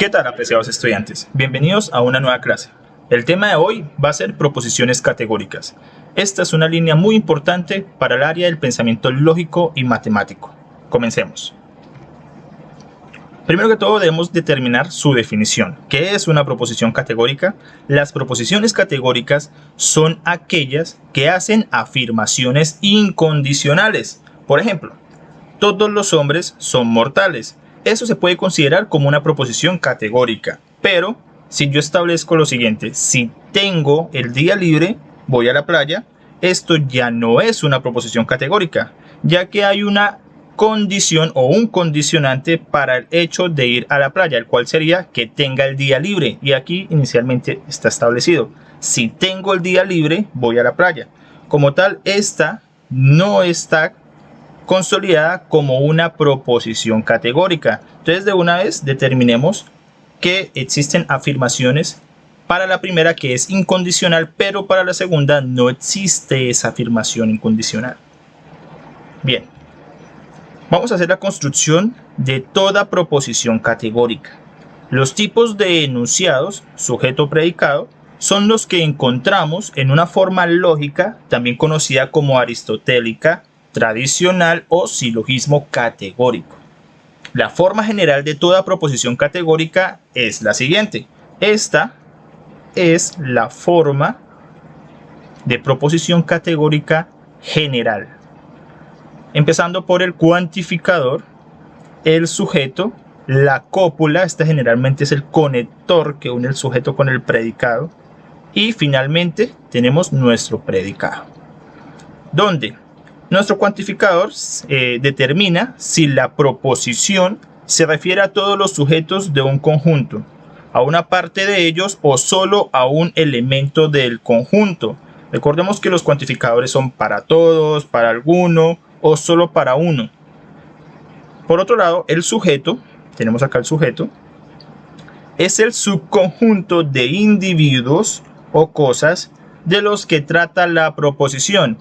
¿Qué tal, apreciados estudiantes? Bienvenidos a una nueva clase. El tema de hoy va a ser proposiciones categóricas. Esta es una línea muy importante para el área del pensamiento lógico y matemático. Comencemos. Primero que todo debemos determinar su definición. ¿Qué es una proposición categórica? Las proposiciones categóricas son aquellas que hacen afirmaciones incondicionales. Por ejemplo, todos los hombres son mortales. Eso se puede considerar como una proposición categórica. Pero si yo establezco lo siguiente: si tengo el día libre, voy a la playa, esto ya no es una proposición categórica, ya que hay una condición o un condicionante para el hecho de ir a la playa, el cual sería que tenga el día libre, y aquí inicialmente está establecido: si tengo el día libre, voy a la playa. Como tal, esta no está consolidada como una proposición categórica. Entonces, de una vez determinemos que existen afirmaciones para la primera que es incondicional, pero para la segunda no existe esa afirmación incondicional. Bien, vamos a hacer la construcción de toda proposición categórica. Los tipos de enunciados, sujeto, predicado, son los que encontramos en una forma lógica, también conocida como aristotélica, tradicional o silogismo categórico. La forma general de toda proposición categórica es la siguiente. Esta es la forma de proposición categórica general. Empezando por el cuantificador, el sujeto, la cópula, este generalmente es el conector que une el sujeto con el predicado, y finalmente tenemos nuestro predicado, donde nuestro cuantificador determina si la proposición se refiere a todos los sujetos de un conjunto, a una parte de ellos o solo a un elemento del conjunto. Recordemos que los cuantificadores son para todos, para alguno o solo para uno. Por otro lado, el sujeto, tenemos acá el sujeto, es el subconjunto de individuos o cosas de los que trata la proposición.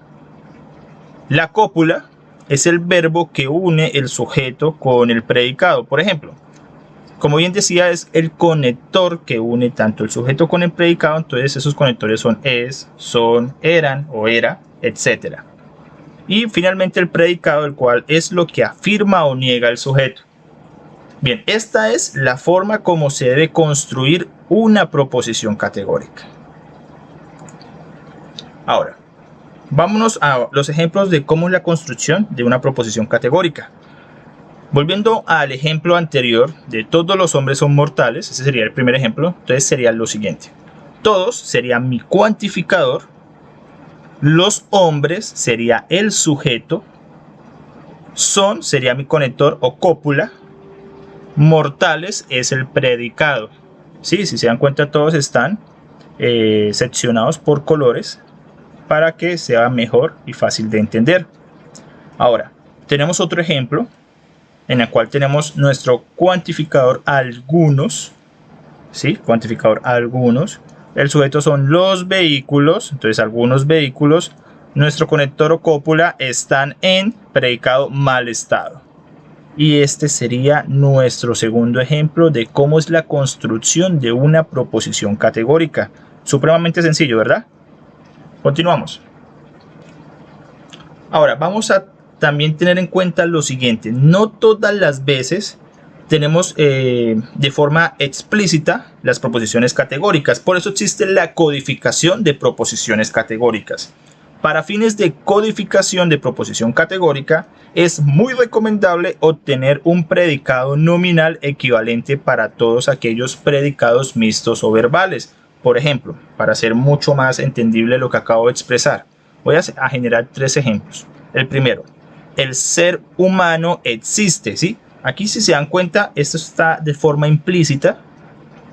La cópula es el verbo que une el sujeto con el predicado. Por ejemplo, como bien decía, es el conector que une tanto el sujeto con el predicado. Entonces esos conectores son es, son, eran o era, etc. Y finalmente el predicado, el cual es lo que afirma o niega el sujeto. Bien, esta es la forma como se debe construir una proposición categórica. Ahora, vámonos a los ejemplos de cómo es la construcción de una proposición categórica. Volviendo al ejemplo anterior de todos los hombres son mortales, ese sería el primer ejemplo. Entonces sería lo siguiente: todos sería mi cuantificador, los hombres sería el sujeto, son sería mi conector o cópula, mortales es el predicado. Sí, si se dan cuenta, todos están seccionados por colores para que sea mejor y fácil de entender. Ahora, tenemos otro ejemplo en el cual tenemos nuestro cuantificador algunos, ¿sí? Cuantificador algunos. El sujeto son los vehículos, entonces algunos vehículos. Nuestro conector o cópula están en predicado mal estado. Y este sería nuestro segundo ejemplo de cómo es la construcción de una proposición categórica. Supremamente sencillo, ¿verdad? Continuamos. Ahora vamos a también tener en cuenta lo siguiente: no todas las veces tenemos de forma explícita las proposiciones categóricas. Por eso existe la codificación de proposiciones categóricas. Para fines de codificación de proposición categórica es muy recomendable obtener un predicado nominal equivalente para todos aquellos predicados mixtos o verbales. Por ejemplo, para hacer mucho más entendible lo que acabo de expresar, voy a generar tres ejemplos. El primero: el ser humano existe, ¿sí? Aquí, si se dan cuenta, esto está de forma implícita.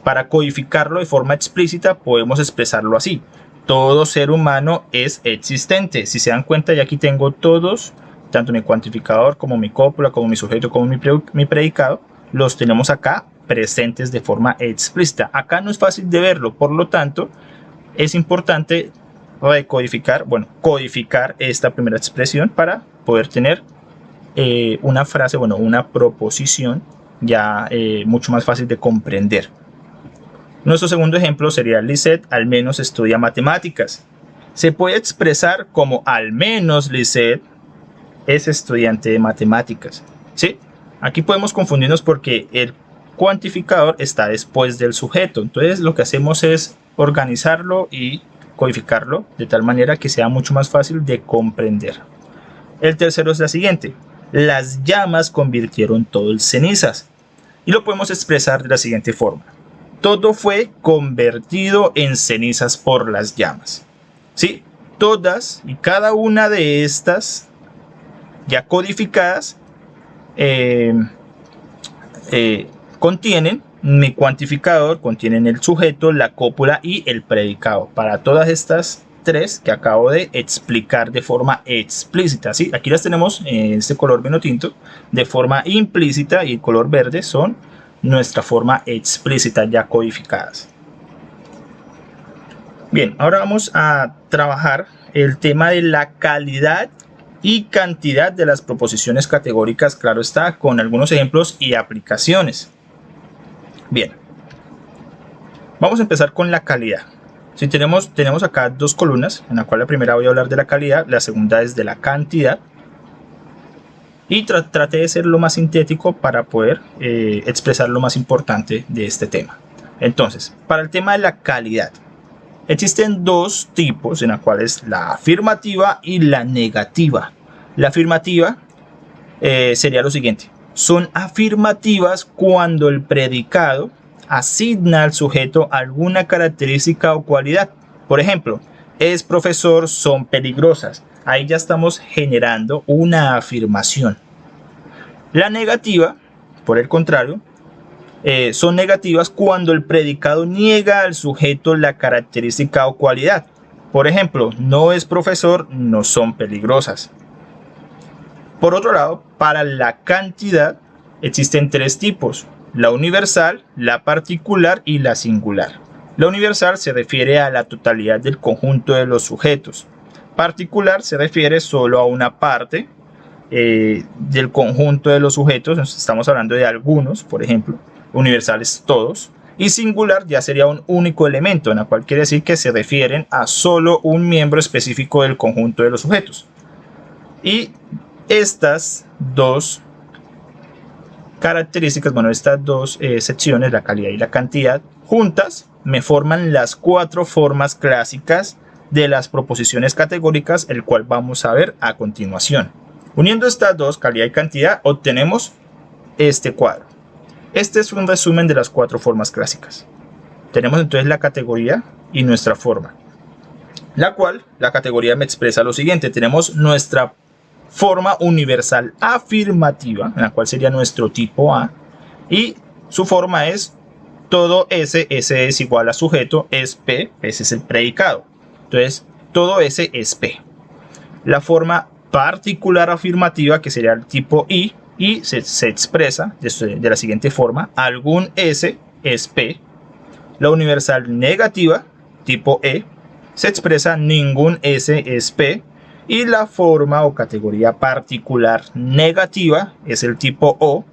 Para codificarlo de forma explícita podemos expresarlo así: todo ser humano es existente. Si se dan cuenta, ya aquí tengo todos, tanto mi cuantificador como mi cópula, como mi sujeto, como mi predicado, los tenemos acá presentes de forma explícita. Acá no es fácil de verlo, por lo tanto es importante recodificar, codificar esta primera expresión para poder tener una frase, una proposición ya mucho más fácil de comprender. Nuestro segundo ejemplo sería: Lisette al menos estudia matemáticas. Se puede expresar como: al menos Lisette es estudiante de matemáticas. ¿Sí? Aquí podemos confundirnos porque el cuantificador está después del sujeto. Entonces lo que hacemos es organizarlo y codificarlo de tal manera que sea mucho más fácil de comprender. El tercero es la siguiente: las llamas convirtieron todo en cenizas. Y lo podemos expresar de la siguiente forma: todo fue convertido en cenizas por las llamas. ¿Sí? Todas y cada una de estas ya codificadas contienen mi cuantificador, contienen el sujeto, la cópula y el predicado. Para todas estas tres que acabo de explicar de forma explícita, ¿sí? Aquí las tenemos en este color vino tinto de forma implícita, y el color verde son nuestra forma explícita ya codificadas. Bien, ahora vamos a trabajar el tema de la calidad y cantidad de las proposiciones categóricas, claro está, con algunos ejemplos y aplicaciones. Bien, vamos a empezar con la calidad. Si tenemos acá dos columnas, en la cual la primera voy a hablar de la calidad, la segunda es de la cantidad. Y traté de ser lo más sintético para poder expresar lo más importante de este tema. Entonces, para el tema de la calidad, existen dos tipos, en la cual es la afirmativa y la negativa. La afirmativa sería lo siguiente: son afirmativas cuando el predicado asigna al sujeto alguna característica o cualidad. Por ejemplo, es profesor, son peligrosas. Ahí ya estamos generando una afirmación. La negativa, por el contrario, son negativas cuando el predicado niega al sujeto la característica o cualidad. Por ejemplo, no es profesor, no son peligrosas. Por otro lado, para la cantidad existen tres tipos: la universal, la particular y la singular. La universal se refiere a la totalidad del conjunto de los sujetos. Particular se refiere solo a una parte del conjunto de los sujetos. Estamos hablando de algunos, por ejemplo. Universales todos. Y singular ya sería un único elemento, en la cual quiere decir que se refieren a solo un miembro específico del conjunto de los sujetos. Y estas dos características, bueno, estas dos secciones, la calidad y la cantidad, juntas me forman las cuatro formas clásicas de las proposiciones categóricas, el cual vamos a ver a continuación. Uniendo estas dos, calidad y cantidad, obtenemos este cuadro. Este es un resumen de las cuatro formas clásicas. Tenemos entonces la categoría y nuestra forma, la cual la categoría me expresa lo siguiente: tenemos nuestra forma universal afirmativa, en la cual sería nuestro tipo A, y su forma es todo S es igual a sujeto, es P, ese es el predicado. Entonces, todo S es P. La forma particular afirmativa, que sería el tipo I, y se expresa de la siguiente forma: algún S es P. La universal negativa, tipo E, se expresa ningún S es P. Y la forma o categoría particular negativa es el tipo O,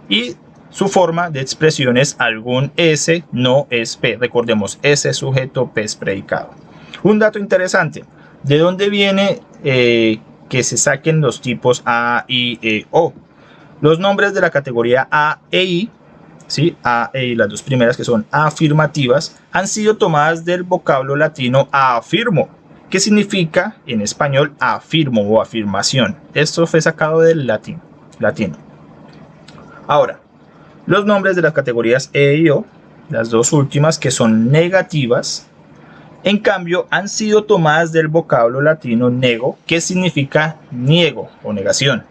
y su forma de expresión es algún S no es P. Recordemos, S es sujeto, P es predicado. Un dato interesante: ¿de dónde viene que se saquen los tipos A, I, E, O? Los nombres de la categoría A e I, ¿sí? A e I, las dos primeras, que son afirmativas, han sido tomadas del vocablo latino afirmo, que significa en español afirmo o afirmación. Esto fue sacado del latino. Ahora, los nombres de las categorías E y O, las dos últimas, que son negativas, en cambio han sido tomadas del vocablo latino nego, que significa niego o negación.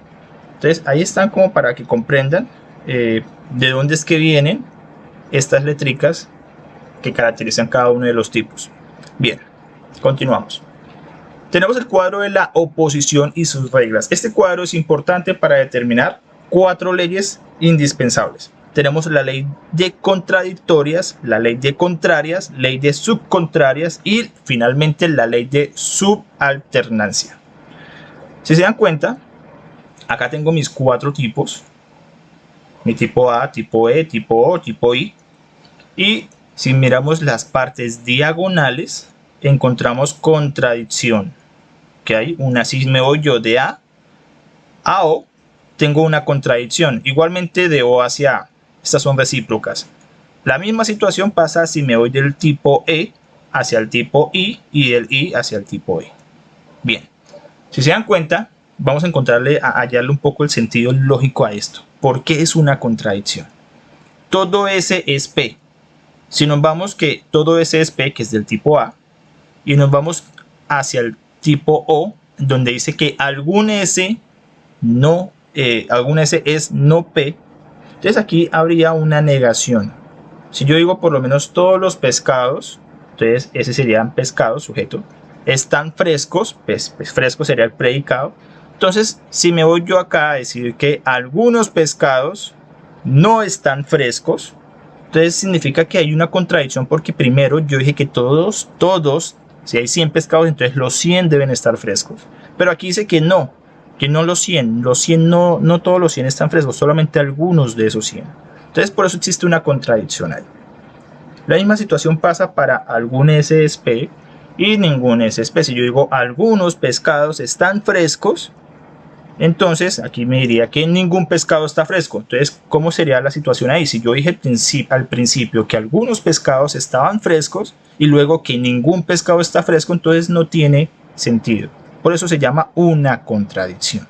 Entonces ahí están como para que comprendan de dónde es que vienen estas letricas que caracterizan cada uno de los tipos. Bien, continuamos. Tenemos el cuadro de la oposición y sus reglas. Este cuadro es importante para determinar cuatro leyes indispensables. Tenemos la ley de contradictorias, la ley de contrarias, ley de subcontrarias y finalmente la ley de subalternancia. Si se dan cuenta, acá tengo mis cuatro tipos mi tipo A, tipo E, tipo O, tipo I. Y si miramos las partes diagonales, encontramos contradicción. Que hay una, si me voy yo de A a O, tengo una contradicción. Igualmente de O hacia A. Estas son recíprocas. La misma situación pasa si me voy del tipo E hacia el tipo I y del I hacia el tipo E. Bien, si se dan cuenta, vamos a hallarle un poco el sentido lógico a esto. ¿Por qué es una contradicción? Todo S es P. Si nos vamos que todo S es P, que es del tipo A, y nos vamos hacia el tipo O, donde dice que algún S es no P, entonces aquí habría una negación. Si yo digo por lo menos todos los pescados, entonces ese serían pescados, sujeto, están frescos, pues fresco sería el predicado. Entonces si me voy yo acá a decir que algunos pescados no están frescos, entonces significa que hay una contradicción, porque primero yo dije que todos, si hay 100 pescados, entonces los 100 deben estar frescos. Pero aquí dice que no los 100 no todos los 100 están frescos, solamente algunos de esos 100. Entonces por eso existe una contradicción ahí. La misma situación pasa para algún S es P y ningún S es P. Si yo digo algunos pescados están frescos, entonces aquí me diría que ningún pescado está fresco. Entonces, ¿cómo sería la situación ahí? Si yo dije al principio que algunos pescados estaban frescos y luego que ningún pescado está fresco, entonces no tiene sentido. Por eso se llama una contradicción.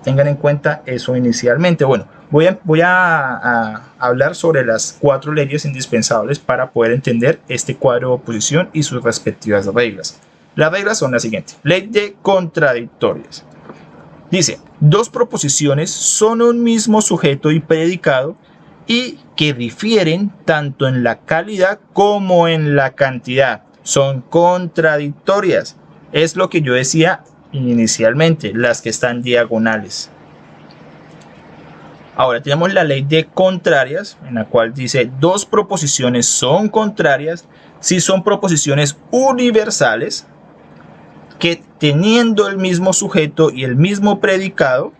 Tengan en cuenta eso inicialmente. Bueno, voy a hablar sobre las 4 leyes indispensables para poder entender este cuadro de oposición y sus respectivas reglas. Las reglas son las siguientes. Ley de contradictorias. Dice, dos proposiciones son un mismo sujeto y predicado y que difieren tanto en la calidad como en la cantidad. Son contradictorias. Es lo que yo decía inicialmente, las que están diagonales. Ahora tenemos la ley de contrarias, en la cual dice dos proposiciones son contrarias si son proposiciones universales que teniendo el mismo sujeto y el mismo predicado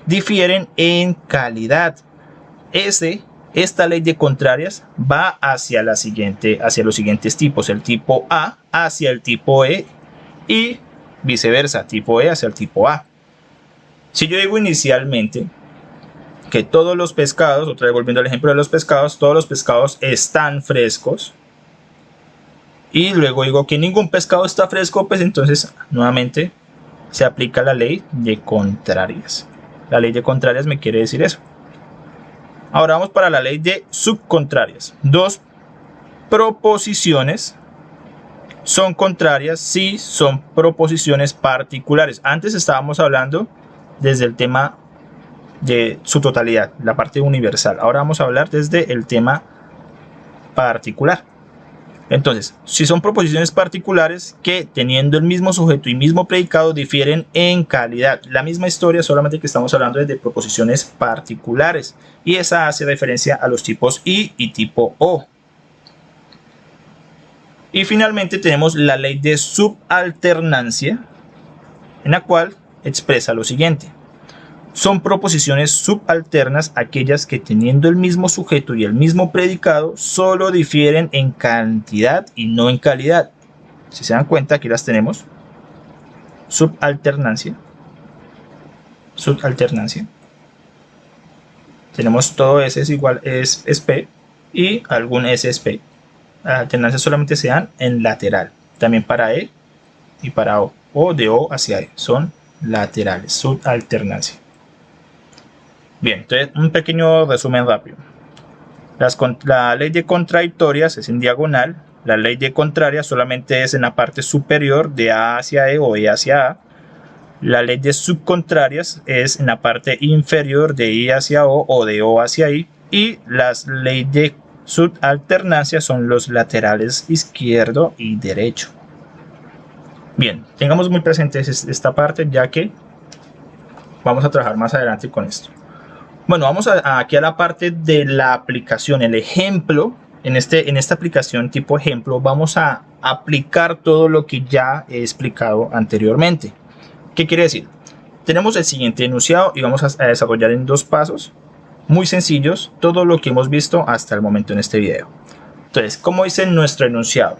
difieren en calidad. Esta ley de contrarias va hacia los siguientes tipos: el tipo A hacia el tipo E y viceversa, tipo E hacia el tipo A. Si yo digo inicialmente que todos los pescados, otra vez volviendo al ejemplo de los pescados, todos los pescados están frescos, y luego digo que ningún pescado está fresco, pues entonces nuevamente se aplica la ley de contrarias. La ley de contrarias me quiere decir eso. Ahora vamos para la ley de subcontrarias. Dos proposiciones son contrarias si son proposiciones particulares. Antes estábamos hablando desde el tema de su totalidad, la parte universal. Ahora vamos a hablar desde el tema particular. Entonces, si son proposiciones particulares que teniendo el mismo sujeto y mismo predicado difieren en calidad. La misma historia, solamente que estamos hablando de proposiciones particulares. Y esa hace referencia a los tipos I y tipo O. Y finalmente tenemos la ley de subalternancia, en la cual expresa lo siguiente. Son proposiciones subalternas aquellas que teniendo el mismo sujeto y el mismo predicado solo difieren en cantidad y no en calidad. Si se dan cuenta, aquí las tenemos. Subalternancia. Subalternancia. Tenemos todo S es igual, es P y algún S es P. Las alternancias solamente se dan en lateral. También para E y para O. O de O hacia E. Son laterales. Subalternancia. Bien, entonces un pequeño resumen rápido. La ley de contradictorias es en diagonal. La ley de contrarias solamente es en la parte superior de A hacia E o E hacia A. La ley de subcontrarias es en la parte inferior de I hacia O de O hacia I. Y las leyes de subalternancia son los laterales izquierdo y derecho. Bien, tengamos muy presentes esta parte, ya que vamos a trabajar más adelante con esto. Bueno, vamos aquí a la parte de la aplicación, el ejemplo. En esta aplicación tipo ejemplo vamos a aplicar todo lo que ya he explicado anteriormente. ¿Qué quiere decir? Tenemos el siguiente enunciado y vamos a desarrollar en 2 pasos muy sencillos, todo lo que hemos visto hasta el momento en este video. Entonces, como dice nuestro enunciado,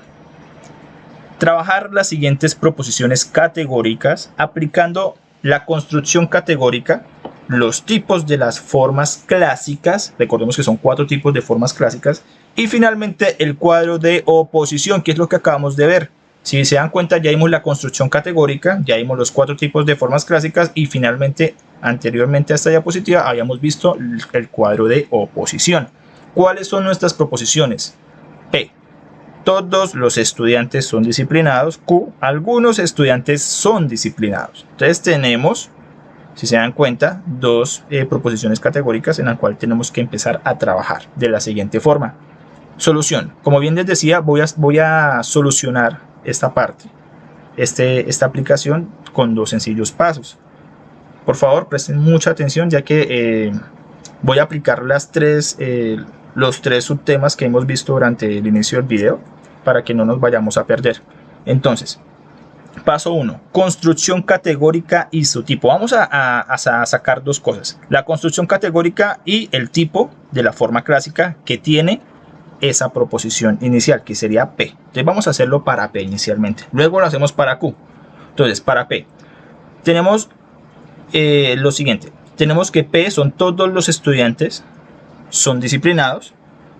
trabajar las siguientes proposiciones categóricas aplicando la construcción categórica, los tipos de las formas clásicas, recordemos que son 4 tipos de formas clásicas, y finalmente el cuadro de oposición, que es lo que acabamos de ver. Si se dan cuenta, ya vimos la construcción categórica, ya vimos los 4 tipos de formas clásicas y finalmente, anteriormente a esta diapositiva, habíamos visto el cuadro de oposición. ¿Cuáles son nuestras proposiciones? P. Todos los estudiantes son disciplinados. Q. Algunos estudiantes son disciplinados. Entonces tenemos, si se dan cuenta, 2 proposiciones categóricas en las cuales tenemos que empezar a trabajar de la siguiente forma. Solución. Como bien les decía, voy a solucionar esta parte, esta aplicación con 2 sencillos pasos. Por favor, presten mucha atención, ya que voy a aplicar los 3 subtemas que hemos visto durante el inicio del video, para que no nos vayamos a perder. Entonces, paso 1, construcción categórica y su tipo. Vamos a sacar 2 cosas: la construcción categórica y el tipo de la forma clásica que tiene esa proposición inicial, que sería P. Entonces vamos a hacerlo para P inicialmente, luego lo hacemos para Q. Entonces, para P tenemos lo siguiente: tenemos que P son todos los estudiantes son disciplinados.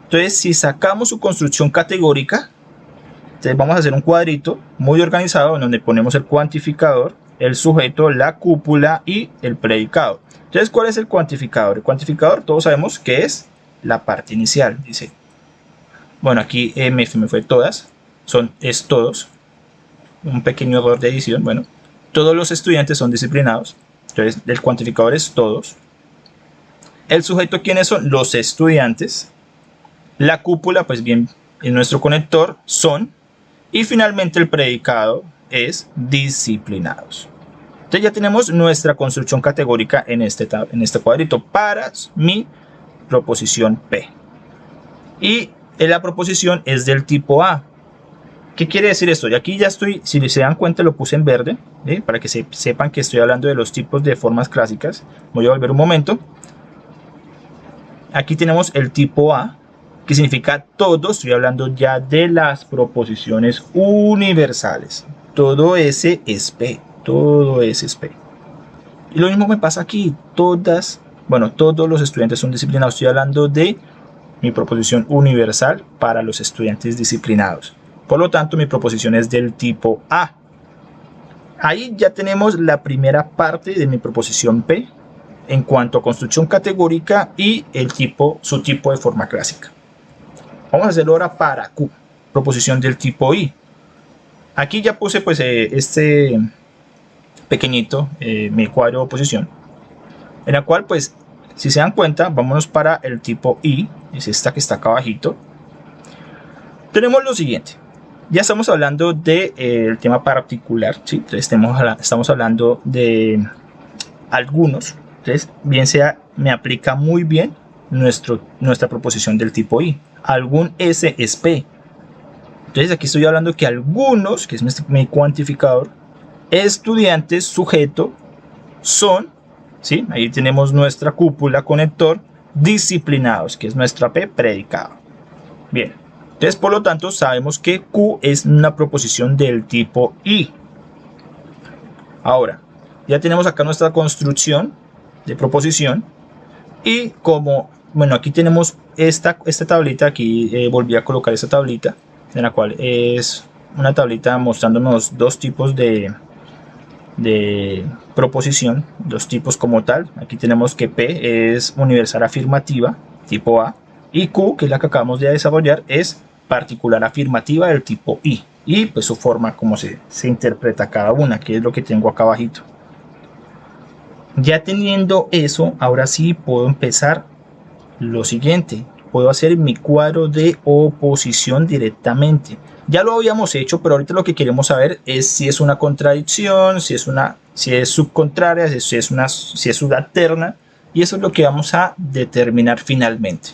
Entonces, si sacamos su construcción categórica, entonces vamos a hacer un cuadrito muy organizado en donde ponemos el cuantificador, el sujeto, la cúpula y el predicado. Entonces, ¿cuál es el cuantificador? El cuantificador, todos sabemos que es la parte inicial. Dice, bueno, aquí me fue todas, es todos, un pequeño error de edición. Bueno, todos los estudiantes son disciplinados. Entonces, el cuantificador es todos. El sujeto, ¿quiénes son? Los estudiantes. La cúpula, pues bien, en nuestro conector son. Y finalmente el predicado es disciplinados. Entonces ya tenemos nuestra construcción categórica en este cuadrito para mi proposición P. Y la proposición es del tipo A. ¿Qué quiere decir esto? Y aquí ya estoy, si se dan cuenta, lo puse en verde, para que sepan que estoy hablando de los tipos de formas clásicas. Voy a volver un momento. Aquí tenemos el tipo A, que significa todo. Estoy hablando ya de las proposiciones universales. Todo ese es P. Todo ese es P. Y lo mismo me pasa aquí. Todos los estudiantes son disciplinados. Estoy hablando de mi proposición universal para los estudiantes disciplinados. Por lo tanto, mi proposición es del tipo A. Ahí ya tenemos la primera parte de mi proposición P en cuanto a construcción categórica y su tipo de forma clásica. Vamos a hacerlo ahora para Q, proposición del tipo I. Aquí ya puse pues este pequeñito, mi cuadro de oposición, en la cual pues, si se dan cuenta, vámonos para el tipo I, es esta que está acá abajito. Tenemos lo siguiente: ya estamos hablando del tema particular, ¿sí? Entonces estamos hablando de algunos. Entonces, bien sea, me aplica muy bien nuestra proposición del tipo I. Algún S es P. Entonces aquí estoy hablando que algunos, que es mi cuantificador, estudiantes, sujeto, son, ¿sí? Ahí tenemos nuestra cúpula, conector, disciplinados, que es nuestra P, predicado. Bien, entonces por lo tanto sabemos que Q es una proposición del tipo I. Ahora, ya tenemos acá nuestra construcción de proposición. Y como, bueno, aquí tenemos esta tablita, aquí volví a colocar esta tablita, en la cual es una tablita mostrándonos 2 tipos de proposición, 2 tipos como tal. Aquí tenemos que P es universal afirmativa, tipo A, y Q, que es la que acabamos de desarrollar, es particular afirmativa del tipo I. Y pues su forma, como se interpreta cada una, que es lo que tengo acá abajito. Ya teniendo eso, ahora sí puedo empezar lo siguiente. Puedo hacer mi cuadro de oposición directamente. Ya lo habíamos hecho, pero ahorita lo que queremos saber es si es una contradicción, si es subcontraria, si es subalterna. Y eso es lo que vamos a determinar finalmente.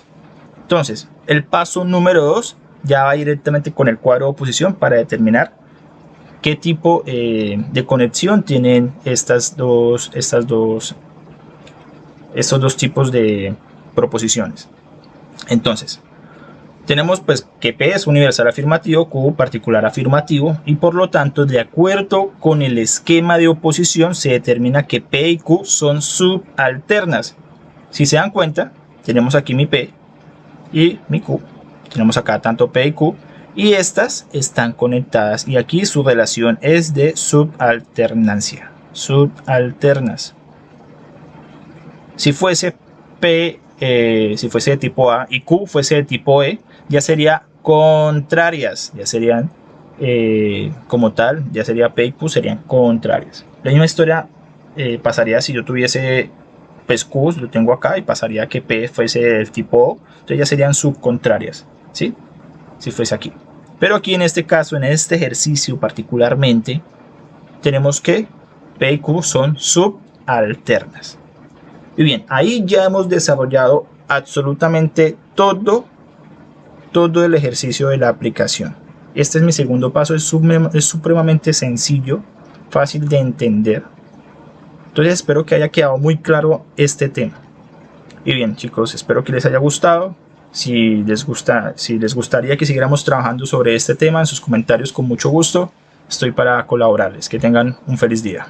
Entonces, el paso número 2 ya va directamente con el cuadro de oposición para determinar qué tipo de conexión tienen estos dos tipos de proposiciones. Entonces, tenemos pues que P es universal afirmativo, Q particular afirmativo, y por lo tanto, de acuerdo con el esquema de oposición, se determina que P y Q son subalternas. Si se dan cuenta, tenemos aquí mi P y mi Q. Tenemos acá tanto P y Q, y estas están conectadas, y aquí su relación es de subalternancia. Subalternas. Si fuese P, si fuese de tipo A y Q fuese de tipo E, ya sería contrarias, ya serían como tal, ya sería P y Q serían contrarias. La misma historia pasaría si yo tuviese pues Q, lo tengo acá, y pasaría que P fuese del tipo O, entonces ya serían subcontrarias, ¿sí? Si fuese aquí. Pero aquí en este caso, en este ejercicio particularmente, tenemos que P y Q son subalternas. Y bien, ahí ya hemos desarrollado absolutamente todo el ejercicio de la aplicación. Este es mi segundo paso, es supremamente sencillo, fácil de entender. Entonces espero que haya quedado muy claro este tema. Y bien, chicos, espero que les haya gustado. Si les gustaría que siguiéramos trabajando sobre este tema, en sus comentarios con mucho gusto estoy para colaborarles. Que tengan un feliz día.